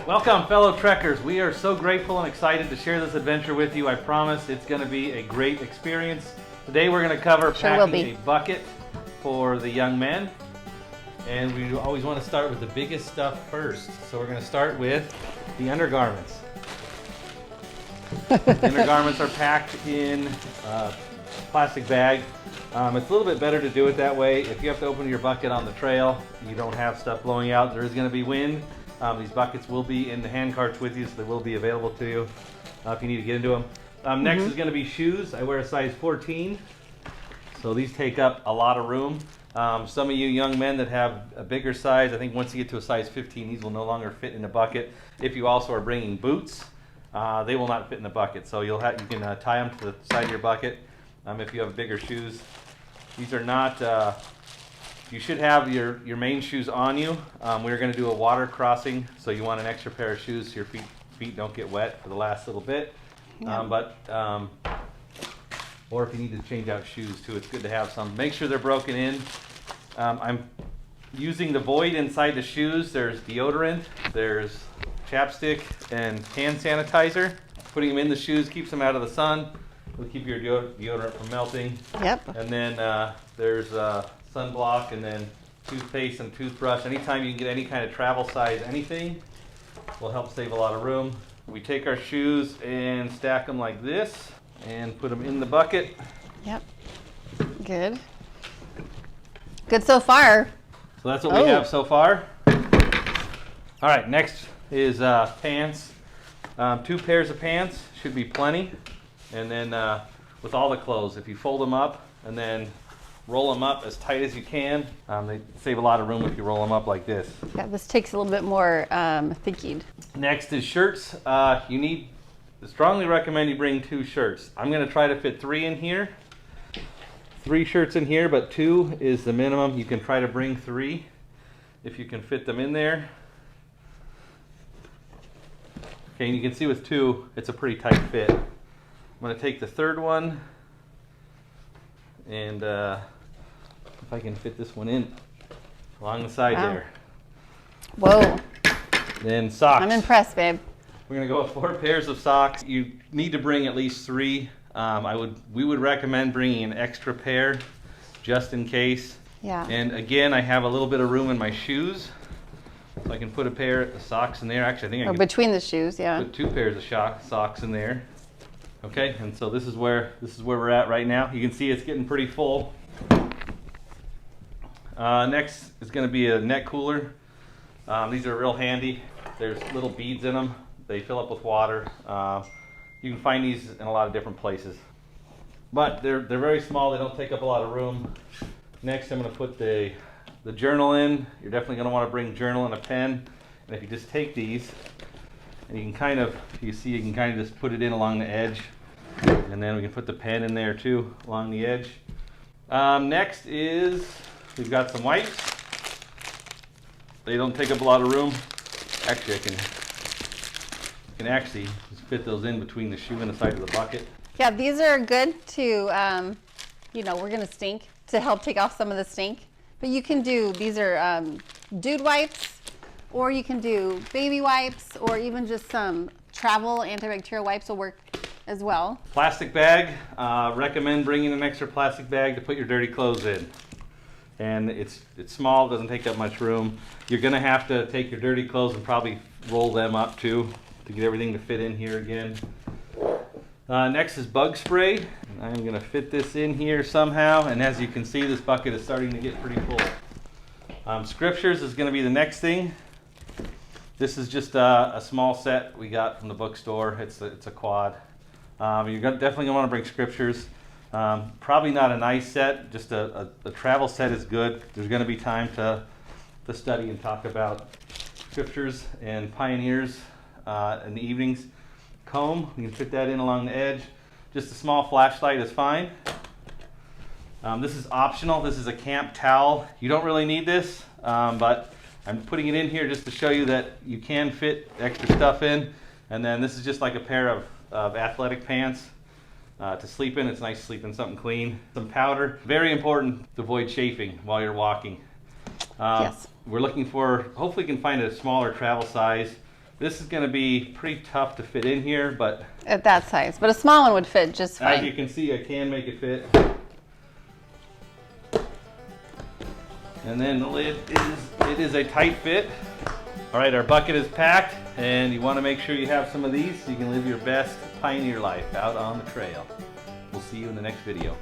Welcome, fellow trekkers. We are so grateful and excited to share this adventure with you. I promise it's going to be a great experience. Today we're going to cover packing a bucket for the young men. And we always want to start with the biggest stuff first. So we're going to start with the undergarments. The undergarments are packed in a plastic bag. It's a little bit better to do it that way. If you have to open your bucket on the trail, you don't have stuff blowing out, there is going to be wind. These buckets will be in the hand carts with you, so they will be available to you if you need to get into them. Next is going to be shoes. I wear a size 14, so these take up a lot of room. Some of you young men that have a bigger size, I think once you get to a size 15, these will no longer fit in a bucket. If you also are bringing boots, they will not fit in the bucket, so you can tie them to the side of your bucket if you have bigger shoes. These are not, you should have your main shoes on you. We're going to do a water crossing, so you want an extra pair of shoes so your feet don't get wet for the last little bit. Yeah. Or if you need to change out shoes too, it's good to have some. Make sure they're broken in. I'm using the void inside the shoes. There's deodorant, there's chapstick, and hand sanitizer. Putting them in the shoes keeps them out of the sun. It'll keep your deodorant from melting. Yep. And then there's sunblock, and then toothpaste and toothbrush. Anytime you can get any kind of travel size anything will help save a lot of room. We take our shoes and stack them like this and put them in the bucket. Yep. Good. Good so far. So that's what we have so far. All right, next is pants. 2 pairs of pants should be plenty. And then with all the clothes, if you fold them up and then roll them up as tight as you can, they save a lot of room if you roll them up like this. Yeah, this takes a little bit more thinking. Next is shirts. I strongly recommend you bring 2 shirts. I'm going to try to fit 3 in here. 3 shirts in here, but 2 is the minimum. You can try to bring 3 if you can fit them in there. Okay, and you can see with 2, it's a pretty tight fit. I'm going to take the 3rd one, and if I can fit this one in along the side there. Whoa. Then socks. I'm impressed, babe. We're going to go with 4 pairs of socks. You need to bring at least 3. We would recommend bringing an extra pair just in case. Yeah. And again, I have a little bit of room in my shoes, so I can put a pair of socks in there. Actually, I think I can between the shoes, yeah. Put 2 pairs of socks in there. Okay, and so this is where we're at right now. You can see it's getting pretty full. Next is going to be a neck cooler. These are real handy. There's little beads in them. They fill up with water. You can find these in a lot of different places. But they're very small. They don't take up a lot of room. Next, I'm going to put the journal in. You're definitely going to want to bring journal and a pen. And if you just take these, and you can kind of just put it in along the edge. And then we can put the pen in there too, along the edge. Next is, we've got some wipes. They don't take up a lot of room. Actually, I can actually just fit those in between the shoe and the side of the bucket. Yeah, these are good to, we're going to stink, to help take off some of the stink. But you can these are dude wipes, or you can do baby wipes, or even just some travel antibacterial wipes will work as well. Plastic bag. Recommend bringing an extra plastic bag to put your dirty clothes in. And it's small, doesn't take up much room. You're going to have to take your dirty clothes and probably roll them up too to get everything to fit in here again. Next is bug spray. I'm going to fit this in here somehow, and as you can see, this bucket is starting to get pretty full. Scriptures is going to be the next thing. This is just a small set we got from the bookstore. It's a quad. You're definitely going to want to bring scriptures. Probably not a nice set, just a travel set is good. There's going to be time to study and talk about scriptures and pioneers in the evenings. Comb, you can fit that in along the edge. Just a small flashlight is fine. This is optional. This is a camp towel. You don't really need this, but I'm putting it in here just to show you that you can fit extra stuff in. And then this is just like a pair of athletic pants to sleep in. It's nice to sleep in something clean. Some powder. Very important to avoid chafing while you're walking. Yes. We're looking for, hopefully you can find a smaller travel size. This is going to be pretty tough to fit in here, but At that size, but a small one would fit just as you fine. can see, I can make it fit. And then the lid it is a tight fit. All right, our bucket is packed, and you want to make sure you have some of these so you can live your best pioneer life out on the trail. We'll see you in the next video.